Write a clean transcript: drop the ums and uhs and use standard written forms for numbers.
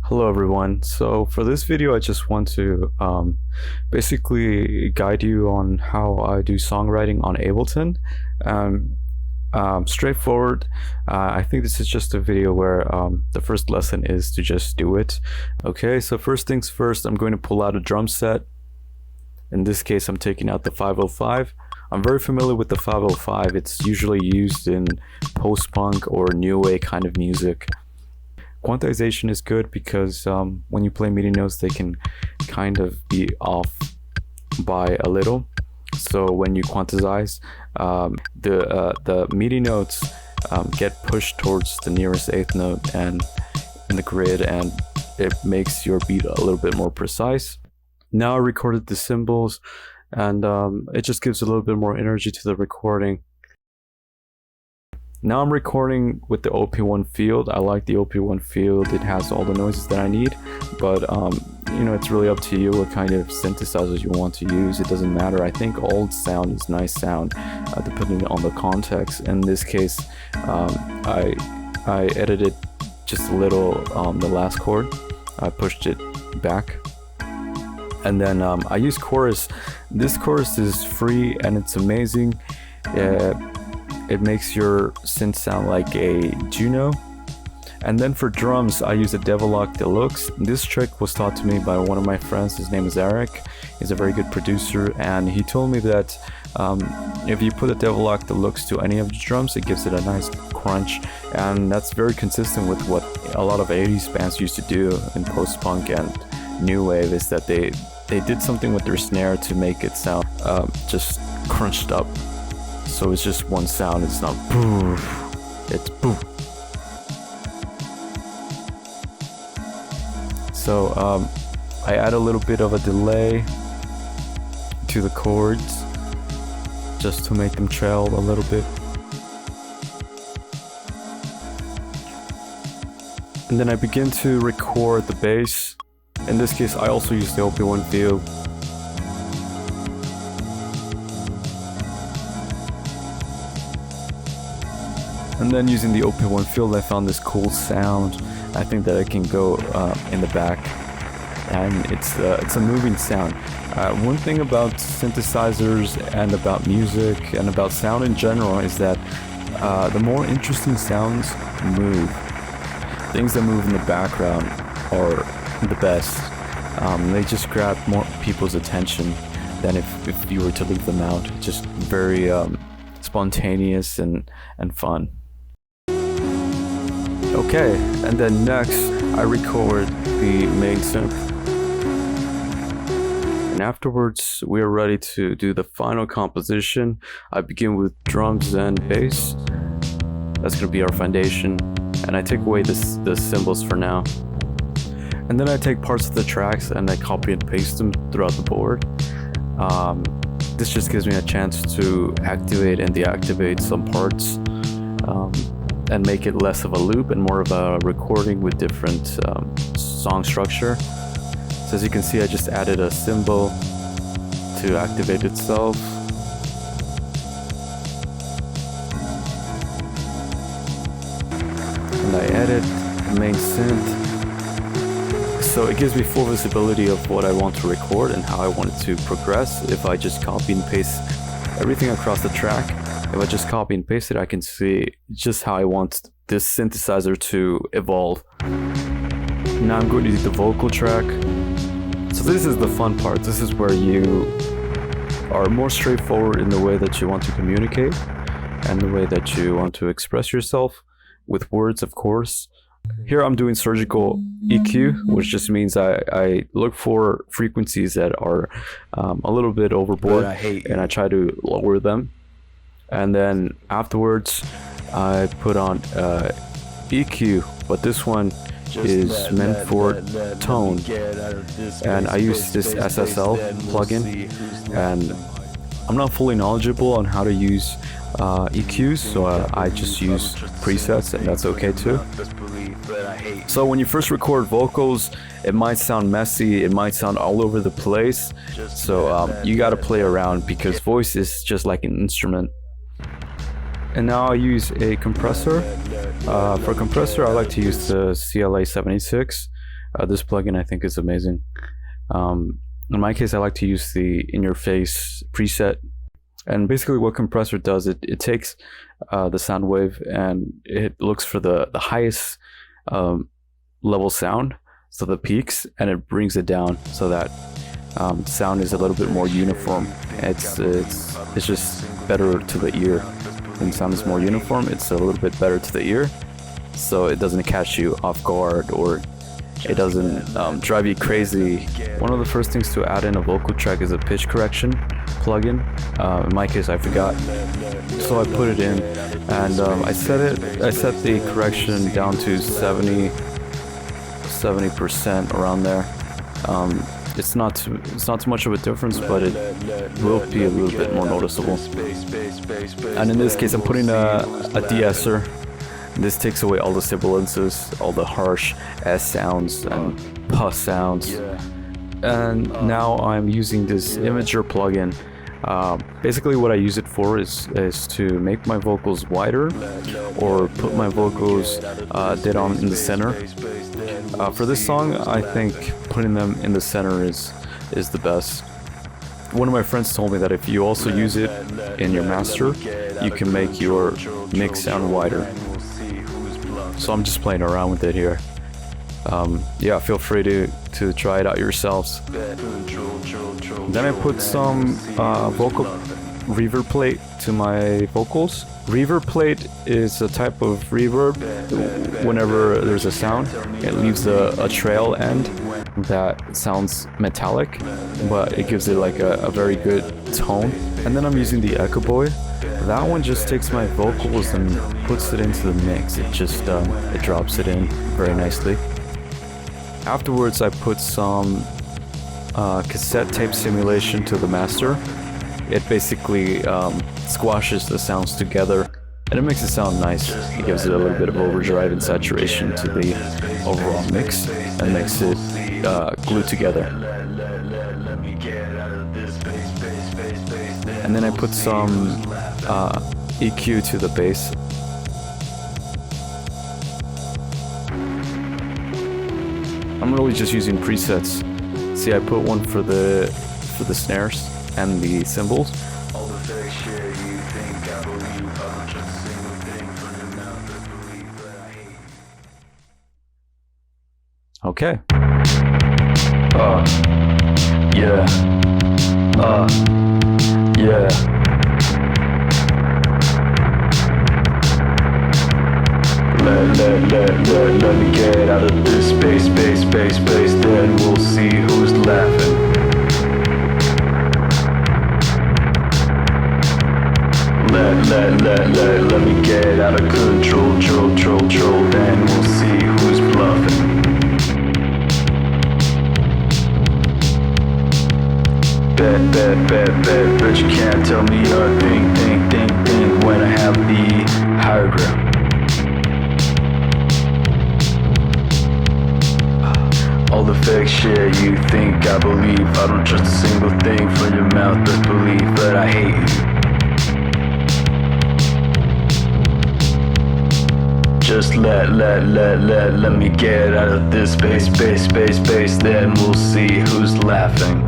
Hello everyone. So for this video I just want to basically guide you on how I do songwriting on Ableton. Straightforward. I think this is just a video where the first lesson is to just do it. Okay, so first things first, I'm going to pull out a drum set. In this case I'm taking out the 505. I'm very familiar with the 505. It's usually used in post-punk or new wave kind of music. Quantization is good because when you play MIDI notes they can kind of be off by a little. So when you quantize, the MIDI notes get pushed towards the nearest eighth note and in the grid, and it makes your beat a little bit more precise. Now I recorded the cymbals, and it just gives a little bit more energy to the recording. Now I'm recording with the OP1 field. I like the OP1 field. It has all the noises that I need, but you know, it's really up to you what kind of synthesizers you want to use. It doesn't matter. I think old sound is nice sound, depending on the context. In this case, I edited just a little the last chord. I pushed it back, and then I use chorus. This chorus is free and it's amazing. It makes your synth sound like a Juno. And then for drums, I use a Devilock Deluxe. This trick was taught to me by one of my friends. His name is Eric. He's a very good producer, and he told me that if you put a Devilock Deluxe to any of the drums, it gives it a nice crunch, and that's very consistent with what a lot of 80s bands used to do in post-punk and new wave, is that they did something with their snare to make it sound just crunched up. So it's just one sound, it's not poof, it's poof. So I add a little bit of a delay to the chords just to make them trail a little bit. And then I begin to record the bass. In this case I also use the OP1 field. And then using the OP1 field, I found this cool sound. I think that it can go in the back, and it's a moving sound. One thing about synthesizers and about music and about sound in general is that the more interesting sounds move. Things that move in the background are the best. They just grab more people's attention than if you were to leave them out. It's just very spontaneous and fun. Okay, and then next I record the main synth, and afterwards we are ready to do the final composition. I begin with drums and bass. That's gonna be our foundation, and I take away the cymbals for now. And then I take parts of the tracks and I copy and paste them throughout the board. This just gives me a chance to activate and deactivate some parts, and make it less of a loop and more of a recording with different song structure. So as you can see, I just added a cymbal to activate itself. And I edit the main synth. So it gives me full visibility of what I want to record and how I want it to progress. If I just copy and paste everything across the track, if I just copy and paste it, I can see just how I want this synthesizer to evolve. Now I'm going to do the vocal track. So this is the fun part. This is where you are more straightforward in the way that you want to communicate and the way that you want to express yourself with words, of course. Here I'm doing surgical EQ, which just means I look for frequencies that are a little bit overboard, and I try to lower them. And then afterwards I put on EQ, but this one is meant for tone, and I use this SSL plugin, and I'm not fully knowledgeable on how to use EQs, so I just use presets, and that's okay too. So when you first record vocals, it might sound messy, it might sound all over the place, so you gotta play around because voice is just like an instrument. And now I use a compressor. For compressor, I like to use the CLA 76. This plugin I think is amazing. In my case, I like to use the in-your-face preset. And basically what compressor does, it takes the sound wave and it looks for the highest level sound, so the peaks, and it brings it down so that sound is a little bit more uniform. It's just better to the ear. When sound is more uniform, it's a little bit better to the ear, so it doesn't catch you off guard or it doesn't drive you crazy. One of the first things to add in a vocal track is a pitch correction plugin. In my case, I forgot, so I put it in, and I set the correction down to 70% around there. It's not too much of a difference, but it will be a little bit more noticeable. And in this case, I'm putting a de-esser. This takes away all the sibilances, all the harsh S sounds and puh sounds. And now I'm using this imager plugin. Basically what I use it for is to make my vocals wider or put my vocals dead on in the center. For this song, I think putting them in the center is the best. One of my friends told me that if you also use it in your master, you can make your mix sound wider. So I'm just playing around with it here. Yeah, feel free to try it out yourselves. Then I put some vocal reverb plate to my vocals. Reverb plate is a type of reverb. Whenever there's a sound, it leaves a trail end that sounds metallic, but it gives it like a very good tone. And then I'm using the Echo Boy. That one just takes my vocals and puts it into the mix. It just it drops it in very nicely. Afterwards, I put some cassette tape simulation to the master. It basically squashes the sounds together, and it makes it sound nice. It gives it a little bit of overdrive and saturation to the overall mix, and makes it glued together. And then I put some EQ to the bass. I'm really just using presets. See, I put one for the snares and the cymbals. Okay. Yeah. Yeah. Let me get out of this space, then we'll see who's laughing. Let me get out of control, then we'll see who's bluffing. Bet you can't tell me a thing when I have the higher ground. All the fake shit you think I believe. I don't trust a single thing from your mouth, but believe that I hate you. Just let me get out of this space, then we'll see who's laughing.